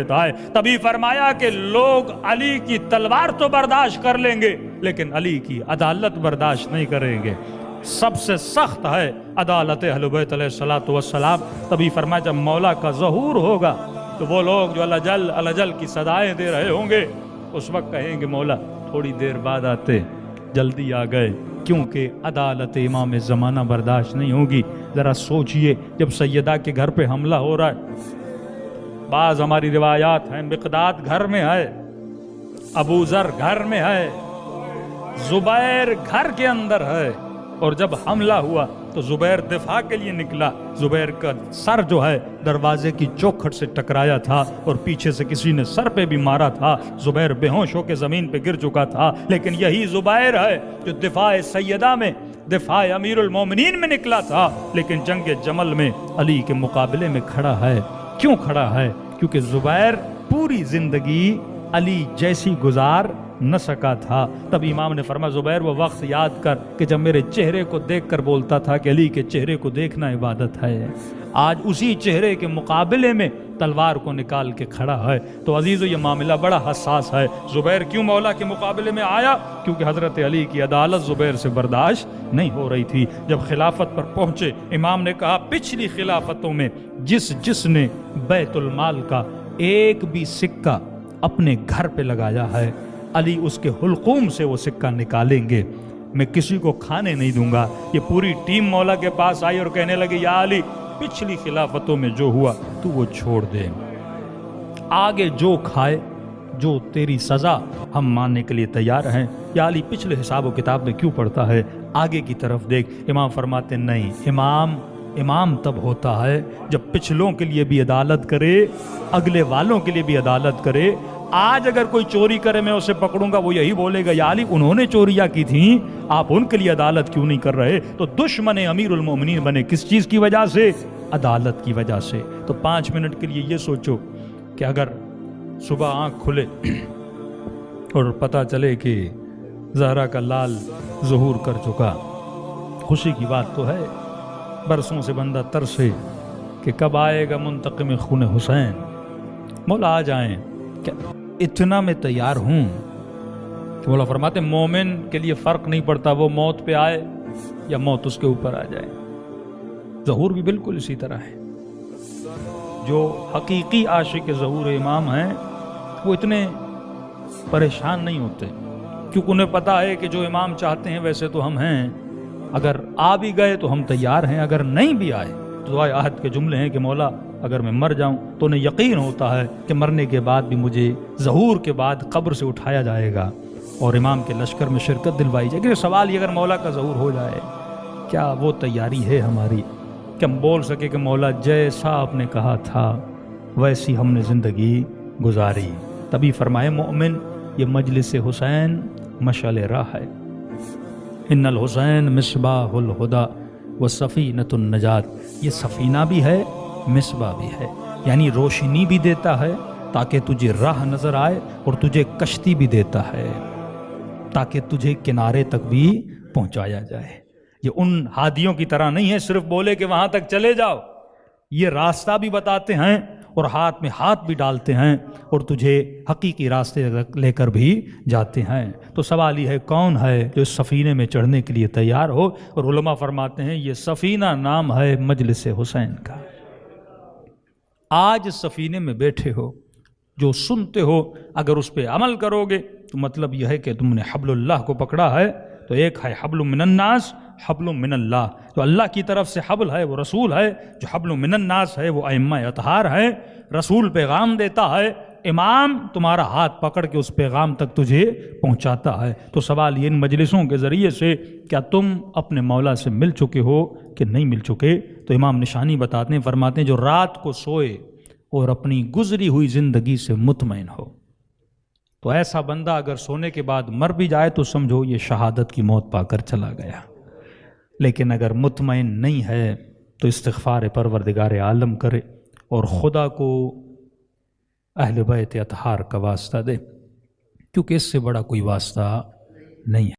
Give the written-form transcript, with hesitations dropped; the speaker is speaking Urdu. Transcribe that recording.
ہے۔ تبھی فرمایا کہ لوگ علی کی تلوار تو برداشت کر لیں گے لیکن علی کی عدالت برداشت نہیں کریں گے۔ سب سے سخت ہے عدالت اہل بیت علیہ الصلوۃ والسلام۔ تبھی فرمایا جب مولا کا ظہور ہوگا تو وہ لوگ جو الجل الجل کی صدائیں دے رہے ہوں گے اس وقت کہیں گے مولا تھوڑی دیر بعد آتے، جلدی آ گئے، کیونکہ عدالت امام زمانہ برداشت نہیں ہوگی۔ ذرا سوچئے جب سیدہ کے گھر پہ حملہ ہو رہا ہے، بعض ہماری روایات ہیں مقداد گھر میں ہے، ابو ذر گھر میں ہے، زبیر گھر کے اندر ہے، اور جب حملہ ہوا تو زبیر دفاع کے لیے نکلا، زبیر کا سر جو ہے دروازے کی چوکھٹ سے ٹکرایا تھا اور پیچھے سے کسی نے سر پہ بھی مارا تھا، زبیر بے ہوش ہو کے زمین پہ گر چکا تھا، لیکن یہی زبیر ہے جو دفاع سیدہ میں، دفاع امیر المومنین میں نکلا تھا، لیکن جنگ جمل میں علی کے مقابلے میں کھڑا ہے۔ کیوں کھڑا ہے؟ کیونکہ زبیر پوری زندگی علی جیسی گزار نہ سکا تھا۔ تب امام نے فرمایا زبیر وہ وقت یاد کر کہ جب میرے چہرے کو دیکھ کر بولتا تھا کہ علی کے چہرے کو دیکھنا عبادت ہے، آج اسی چہرے کے مقابلے میں تلوار کو نکال کے کھڑا ہے۔ تو عزیزو یہ معاملہ بڑا حساس ہے۔ زبیر کیوں مولا کے مقابلے میں آیا؟ کیونکہ حضرت علی کی عدالت زبیر سے برداشت نہیں ہو رہی تھی۔ جب خلافت پر پہنچے امام نے کہا پچھلی خلافتوں میں جس نے بیت المال کا ایک بھی سکہ اپنے گھر پہ لگایا ہے، علی اس کے حلقوم سے وہ سکہ نکالیں گے، میں کسی کو کھانے نہیں دوں گا۔ یہ پوری ٹیم مولا کے پاس آئی اور کہنے لگے یا علی پچھلی خلافتوں میں جو ہوا تو وہ چھوڑ دے، آگے جو کھائے جو تیری سزا ہم ماننے کے لیے تیار ہیں۔ یا علی پچھلے حساب و کتاب میں کیوں پڑھتا ہے، آگے کی طرف دیکھ۔ امام فرماتے نہیں، امام تب ہوتا ہے جب پچھلوں کے لیے بھی عدالت کرے، اگلے والوں کے لیے بھی عدالت کرے۔ آج اگر کوئی چوری کرے میں اسے پکڑوں گا، وہ یہی بولے گا یا علی انہوں نے چوریاں کی تھیں، آپ ان کے لیے عدالت کیوں نہیں کر رہے؟ تو دشمن امیر المومنین بنے کس چیز کی وجہ سے؟ عدالت کی وجہ سے۔ تو 5 منٹ کے لیے یہ سوچو کہ اگر صبح آنکھ کھلے اور پتہ چلے کہ زہرا کا لال ظہور کر چکا، خوشی کی بات تو ہے، برسوں سے بندہ ترسے کہ کب آئے گا منتقم خون حسین، مولا آ جائیں۔ کہ اتنا میں تیار ہوں کہ مولا فرماتے مومن کے لیے فرق نہیں پڑتا وہ موت پہ آئے یا موت اس کے اوپر آ جائے۔ ظہور بھی بالکل اسی طرح ہے۔ جو حقیقی عاشق ظہور امام ہیں وہ اتنے پریشان نہیں ہوتے، کیونکہ انہیں پتا ہے کہ جو امام چاہتے ہیں ویسے تو ہم ہیں، اگر آ بھی گئے تو ہم تیار ہیں، اگر نہیں بھی آئے تو دعائے عہد کے جملے ہیں کہ مولا اگر میں مر جاؤں تو انہیں یقین ہوتا ہے کہ مرنے کے بعد بھی مجھے ظہور کے بعد قبر سے اٹھایا جائے گا اور امام کے لشکر میں شرکت دلوائی جائے گی۔ سوال یہ اگر مولا کا ظہور ہو جائے کیا وہ تیاری ہے ہماری کہ ہم بول سکے کہ مولا جیسا آپ نے کہا تھا ویسی ہم نے زندگی گزاری؟ تبھی فرمائے مومن یہ مجلس حسین مشعل راہ ہے، ان الحسین مصباح الہدی وسفینۃ النجات، یہ سفینہ بھی ہے مصباح بھی ہے، یعنی روشنی بھی دیتا ہے تاکہ تجھے راہ نظر آئے، اور تجھے کشتی بھی دیتا ہے تاکہ تجھے کنارے تک بھی پہنچایا جائے۔ یہ ان ہادیوں کی طرح نہیں ہے صرف بولے کہ وہاں تک چلے جاؤ، یہ راستہ بھی بتاتے ہیں اور ہاتھ میں ہاتھ بھی ڈالتے ہیں اور تجھے حقیقی راستے لے کر بھی جاتے ہیں۔ تو سوال یہ ہے کون ہے جو اس سفینے میں چڑھنے کے لیے تیار ہو؟ اور علماء فرماتے ہیں یہ سفینہ نام ہے مجلس حسین کا۔ آج سفینے میں بیٹھے ہو، جو سنتے ہو اگر اس پہ عمل کرو گے تو مطلب یہ ہے کہ تم نے حبل اللہ کو پکڑا ہے۔ تو ایک ہے حبل من الناس، حبل من اللہ، تو اللہ کی طرف سے حبل ہے وہ رسول ہے، جو حبل من الناس ہے وہ ائمہ اطہار ہے۔ رسول پیغام دیتا ہے، امام تمہارا ہاتھ پکڑ کے اس پیغام تک تجھے پہنچاتا ہے۔ تو سوال یہ ان مجلسوں کے ذریعے سے کیا تم اپنے مولا سے مل چکے ہو کہ نہیں مل چکے؟ تو امام نشانی بتاتے ہیں، فرماتے ہیں جو رات کو سوئے اور اپنی گزری ہوئی زندگی سے مطمئن ہو، تو ایسا بندہ اگر سونے کے بعد مر بھی جائے تو سمجھو یہ شہادت کی موت پا کر چلا گیا۔ لیکن اگر مطمئن نہیں ہے تو استغفار پروردگار عالم کرے اور خدا کو اہل بیت اطہار کا واسطہ دے، کیونکہ اس سے بڑا کوئی واسطہ نہیں ہے۔